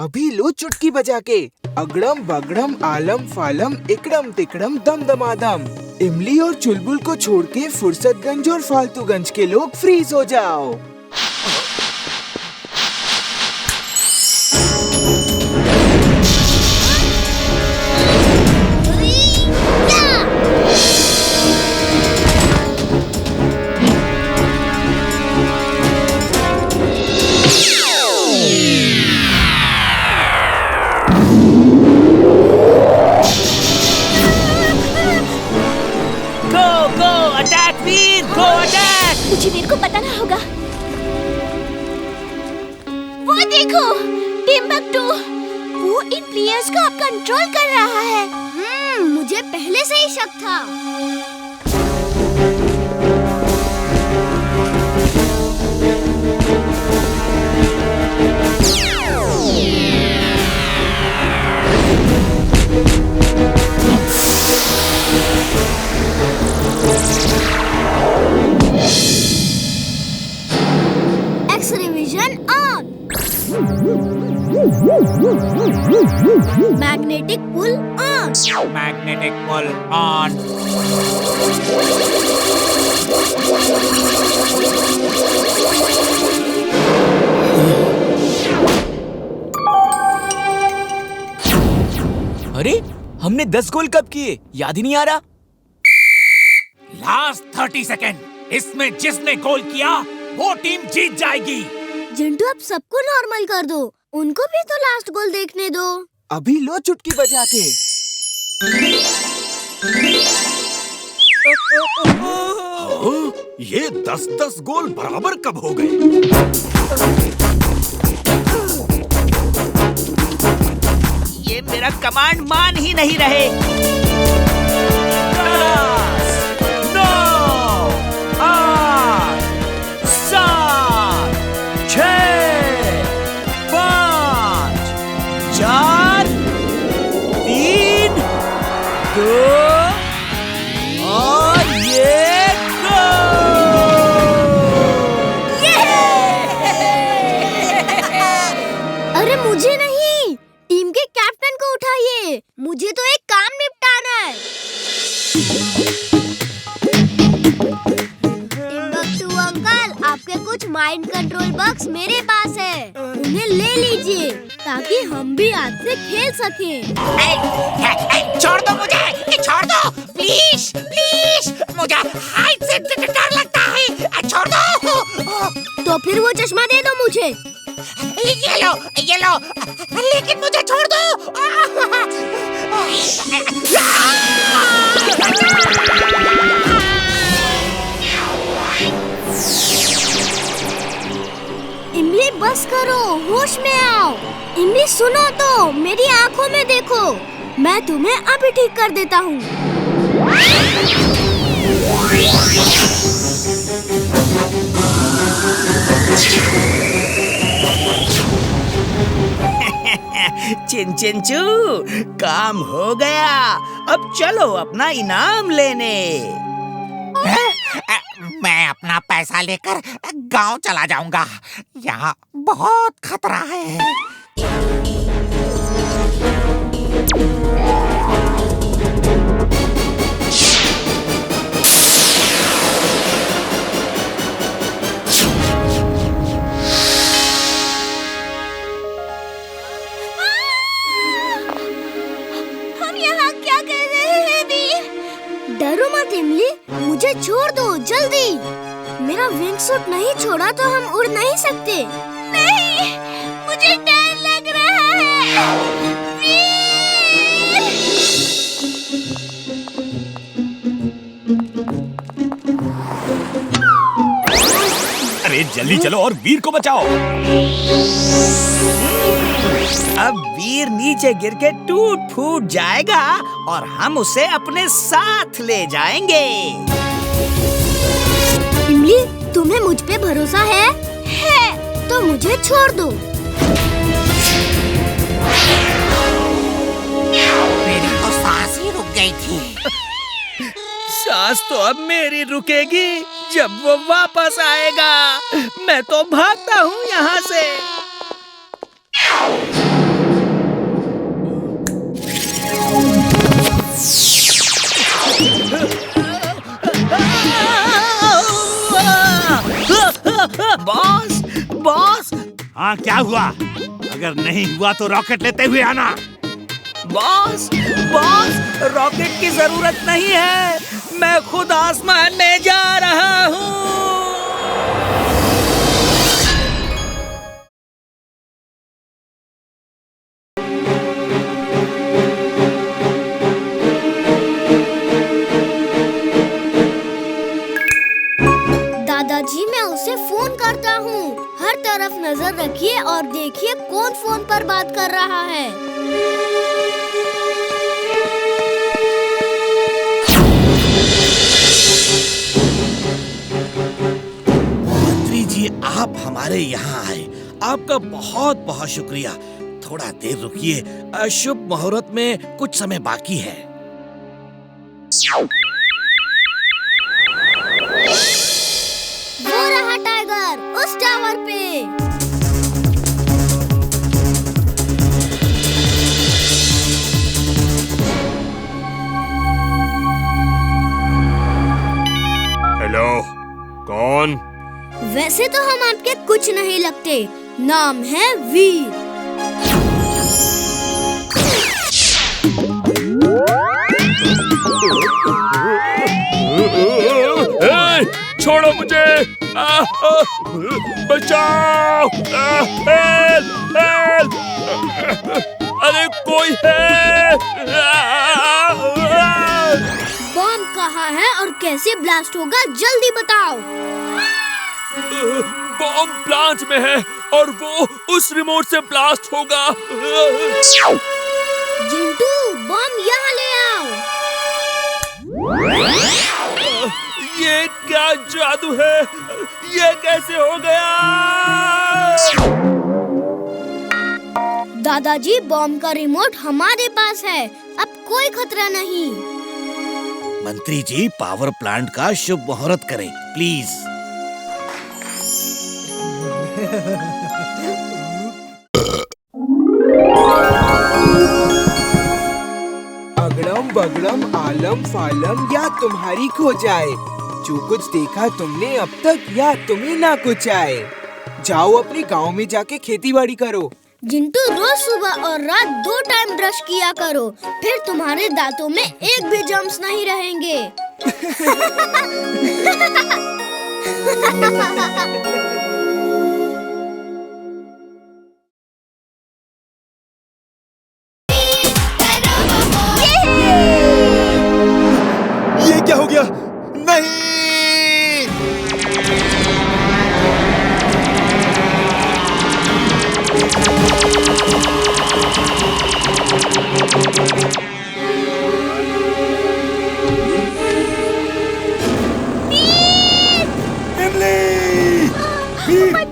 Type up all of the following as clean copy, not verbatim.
अभी लो चुटकी बजा के। अगड़म बगड़म आलम फालम इकड़म तिकड़म दम दमादम। इमली और चुलबुल को छोड़ के फुर्सतगंज और फालतूगंज के लोग फ्रीज हो जाओ। मुझे वीर को पता ना होगा। वो देखो, टिम्बकटू, वो इन प्लेयर्स को अब कंट्रोल कर रहा है। मुझे पहले से ही शक था। Magnetic pull on. Magnetic pull on. अरे हमने 10 गोल कब किए? याद ही नहीं आ रहा। लास्ट 30 सेकेंड, इसमें जिसने गोल किया वो टीम जीत जाएगी। जिंटू, अब सबको नॉर्मल कर दो, उनको भी तो लास्ट गोल देखने दो। अभी लो चुटकी बजा के। ये 10-10 गोल बराबर कब हो गए? ये मेरा कमांड मान ही नहीं रहे। 9, 8, 7, 6, 5, 4, 3, 2 और ये अरे मुझे नहीं, टीम के कैप्टन को उठाइए। मुझे तो एक काम निपटाना है। टिम्बकटू अंकल, आपके कुछ माइंड कंट्रोल बक्स मेरे पास है, उन्हें ले लीजिए ताकि हम भी आज से खेल सकें। छोड़ दो मुझे, छोड़ दो प्लीज प्लीज, मुझे हाइट से डर लगता है, छोड़ दो। तो फिर वो चश्मा दे दो मुझे। ये लो, लेकिन मुझे छोड़ दो। इमली बस करो, होश में आओ। इमली सुनो तो, मेरी आंखों में देखो, मैं तुम्हें अभी ठीक कर देता हूँ। चिंचिंचू, काम हो गया। अब चलो अपना इनाम लेने। मैं अपना पैसा लेकर गांव चला जाऊंगा, यहाँ बहुत खतरा है। डरो मत इमली, मुझे छोड़ दो जल्दी। मेरा विंग सूट नहीं छोड़ा तो हम उड़ नहीं सकते। नहीं, मुझे डर लग रहा है। अरे जल्दी चलो और वीर को बचाओ। अब वीर नीचे गिर के टूट फूट जाएगा और हम उसे अपने साथ ले जाएंगे। इमली, तुम्हें मुझ पे भरोसा है? है, तो मुझे छोड़ दो। मेरी तो सांस ही रुक गई थी। सांस तो अब मेरी रुकेगी जब वो वापस आएगा। मैं तो भागता हूँ यहाँ से। हाँ क्या हुआ? अगर नहीं हुआ तो रॉकेट लेते हुए आना। बॉस बॉस, रॉकेट की जरूरत नहीं है, मैं खुद आसमान में जा रहा हूँ। दादाजी, मैं उसे फोन करता हूँ। हर तरफ नजर रखिए और देखिए कौन फोन पर बात कर रहा है। मंत्री जी, आप हमारे यहाँ आए, आपका बहुत बहुत शुक्रिया। थोड़ा देर रुकिए, शुभ मुहूर्त में कुछ समय बाकी है। वो रहा टाइगर उस टावर पे। हेलो, कौन? वैसे तो हम आपके कुछ नहीं लगते, नाम है वीर। छोड़ो मुझे! बचाओ! हेल्प! हेल्प! अरे कोई है! बॉम्ब कहाँ है और कैसे ब्लास्ट होगा, जल्दी बताओ। बॉम्ब प्लांट में है और वो उस रिमोट से ब्लास्ट होगा। जिंटू, बॉम्ब यहाँ ले आओ। ये क्या जादू है? ये कैसे हो गया? दादाजी, बॉम्ब का रिमोट हमारे पास है, अब कोई खतरा नहीं। मंत्री जी, पावर प्लांट का शुभ मुहूर्त करें प्लीज। अगड़म बगड़म आलम फालम या तुम्हारी खो जाए, जो कुछ देखा तुमने अब तक या तुम्हें ना कुछ आए। जाओ अपने गांव में जाके खेती बाड़ी करो। जिंटू, रोज सुबह और रात 2 टाइम ब्रश किया करो, फिर तुम्हारे दांतों में एक भी जम्स नहीं रहेंगे। ये क्या हो गया? नहीं!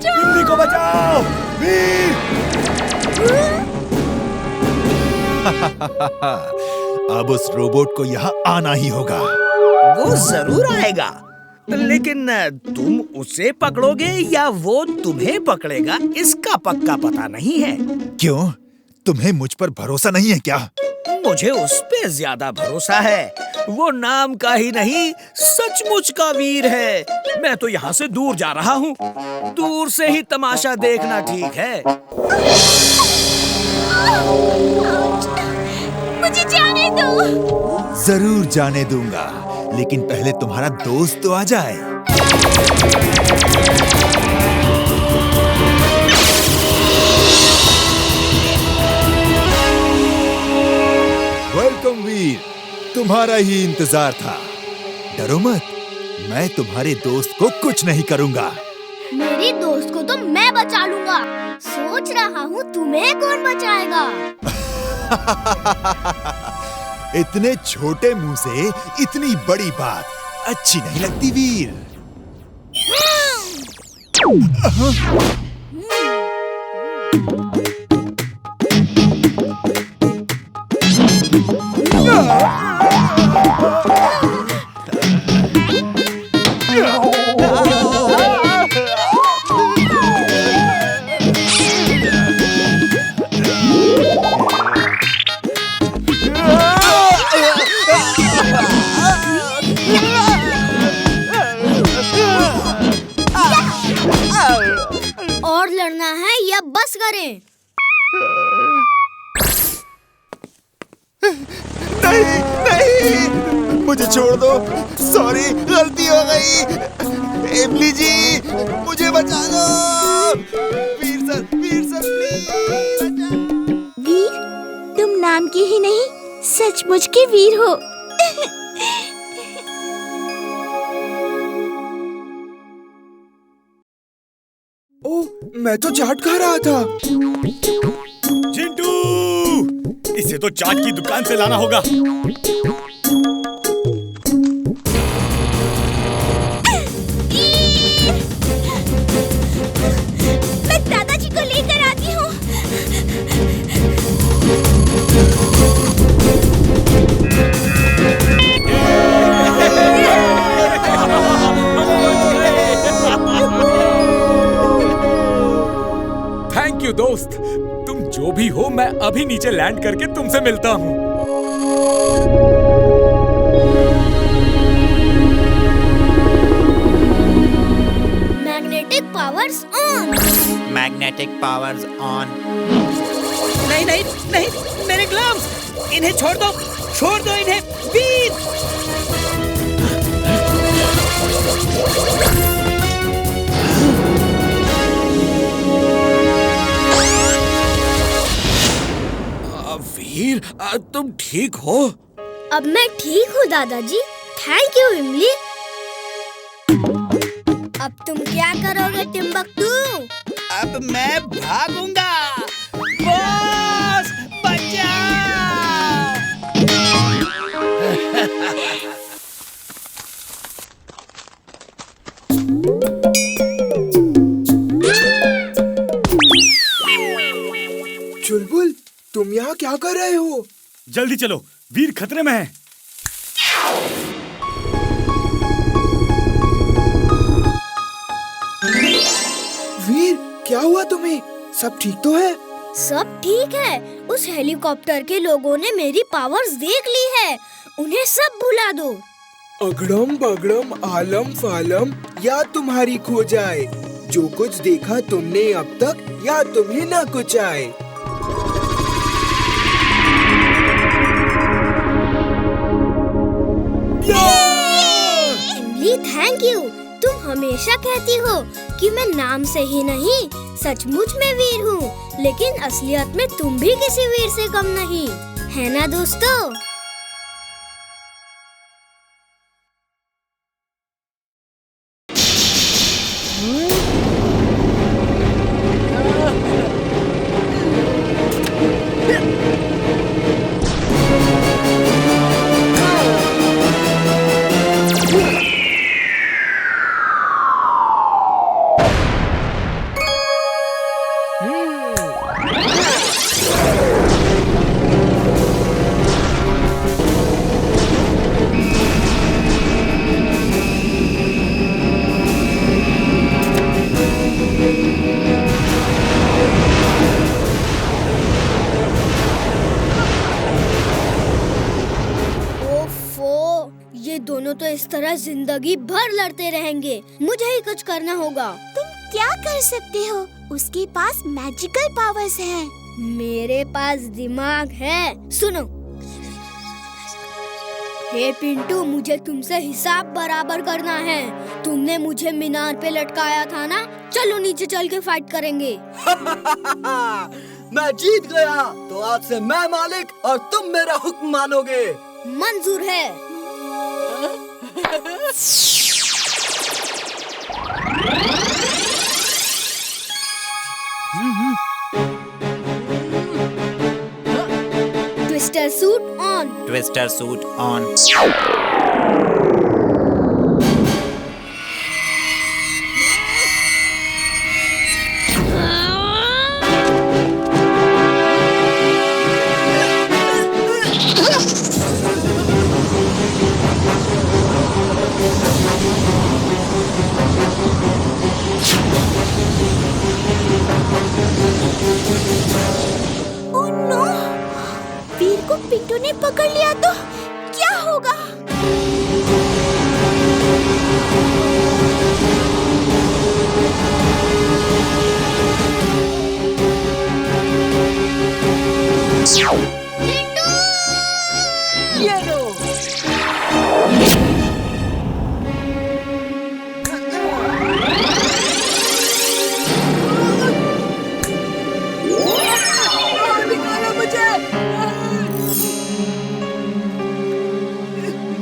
इमली को बचाओ! वीर! अब उस रोबोट को यहाँ आना ही होगा। वो जरूर आएगा, लेकिन तुम उसे पकड़ोगे या वो तुम्हें पकड़ेगा, इसका पक्का पता नहीं है। क्यों? तुम्हें मुझ पर भरोसा नहीं है क्या? मुझे उस पे ज्यादा भरोसा है। वो नाम का ही नहीं, सचमुच का वीर है। मैं तो यहाँ से दूर जा रहा हूँ। दूर से ही तमाशा देखना ठीक है। मुझे जाने दो। जरूर जाने दूंगा, लेकिन पहले तुम्हारा दोस्त तो आ जाए। वेलकम वीर, तुम्हारा ही इंतजार था। डरो मत, मैं तुम्हारे दोस्त को कुछ नहीं करूंगा। मेरी दोस्त को तो मैं बचा लूंगा। सोच रहा हूँ तुम्हें कौन बचाएगा। इतने छोटे मुंह से इतनी बड़ी बात अच्छी नहीं लगती वीर। और लड़ना है या नहीं नहीं, मुझे छोड़ दो। सॉरी, गलती हो गई। इमली जी, मुझे बचा लो। वीर सर प्लीज। वीर, तुम नाम के ही नहीं सचमुच के वीर हो। ओह, मैं तो चाट खा रहा था। चिंटू, इसे तो चाट की दुकान से लाना होगा। मैं दादाजी को लेकर आती हूँ। थैंक यू दोस्त, तुम जो भी हो, मैं अभी नीचे लैंड करके तुमसे मिलता हूँ। Magnetic powers on. Magnetic powers on. नहीं नहीं नहीं, मेरे ग्लव्स, इन्हें छोड़ दो इन्हें। वीर, वीर, तुम ठीक हो? अब मैं ठीक हूँ दादाजी। थैंक यू इमली। अब तुम क्या करोगे टिम्बकटू? अब मैं भागूंगा। बॉस, बचाओ! चुलबुल, तुम यहाँ क्या कर रहे हो? जल्दी चलो, वीर खतरे में है। वीर, क्या हुआ तुम्हें? सब ठीक तो है? सब ठीक है। उस हेलीकॉप्टर के लोगों ने मेरी पावर्स देख ली है। उन्हें सब भुला दो। अगड़म बगड़म आलम फालम या तुम्हारी खो जाए। जो कुछ देखा तुमने अब तक, या तुम्हें ना कुछ आए। इमली, थैंक यू। तुम हमेशा कहती हो कि मैं नाम से ही नहीं सचमुच में वीर हूँ, लेकिन असलियत में तुम भी किसी वीर से कम नहीं, है ना दोस्तों? दोनों तो इस तरह जिंदगी भर लड़ते रहेंगे। मुझे ही कुछ करना होगा। तुम क्या कर सकते हो? उसके पास मैजिकल पावर्स हैं। मेरे पास दिमाग है। सुनो, हे पिंटू, मुझे तुमसे हिसाब बराबर करना है। तुमने मुझे मीनार पे लटकाया था ना? चलो नीचे चल के फाइट करेंगे। मैं जीत गया तो आज से मैं मालिक और तुम मेरा हुक्म मानोगे। मंजूर है। Twister suit on. Twister suit on. Oh no! Veer को पिंटू ने पकड़ लिया तो क्या होगा? ये लो। निकालो मुझे।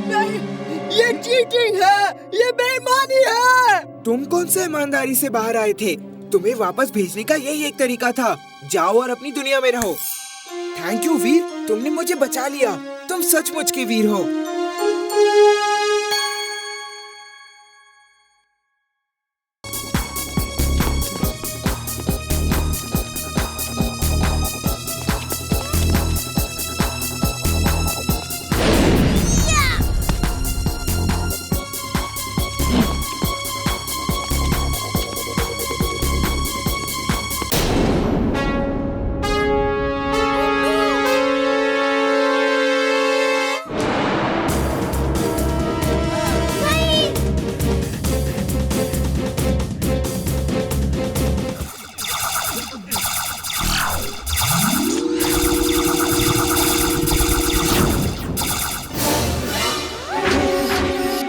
नहीं, ये चीटिंग है, ये बेईमानी है। तुम कौन से ईमानदारी से बाहर आए थे? तुम्हें वापस भेजने का यही एक तरीका था। जाओ और अपनी दुनिया में रहो। थैंक यू वीर, तुमने मुझे बचा लिया। तुम सचमुच के वीर हो।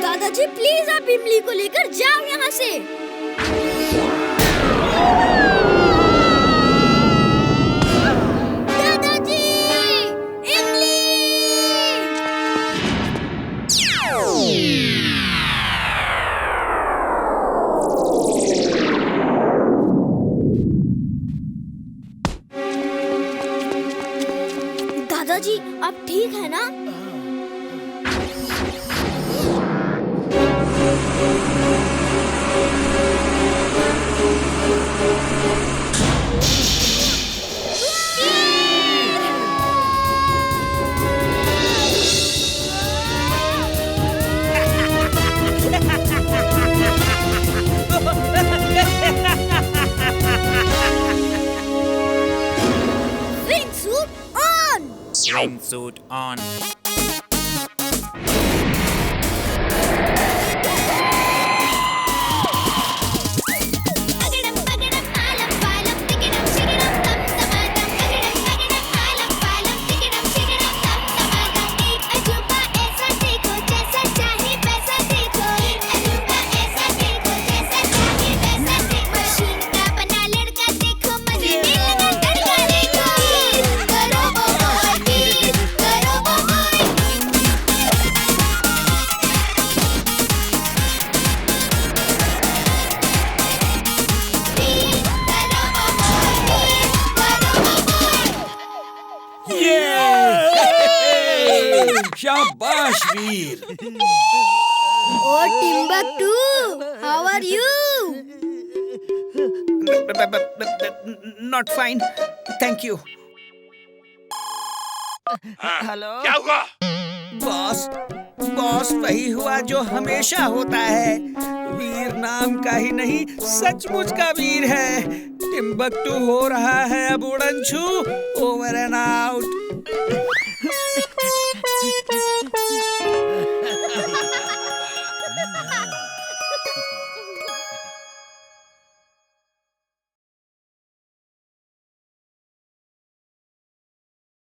दादाजी प्लीज आप इमली को लेकर जाओ यहाँ से। दादाजी, इमली! दादाजी आप ठीक है ना? Wingsuit on! Wingsuit on. शाबाश वीर। Oh, Timbuktu, how are you? Not fine, thank you. Hello, क्या हुआ? बॉस, बॉस वही हुआ जो हमेशा होता है। वीर नाम का ही नहीं, सचमुच का वीर है। टिम्बकटू हो रहा है अब उड़न छू। Over and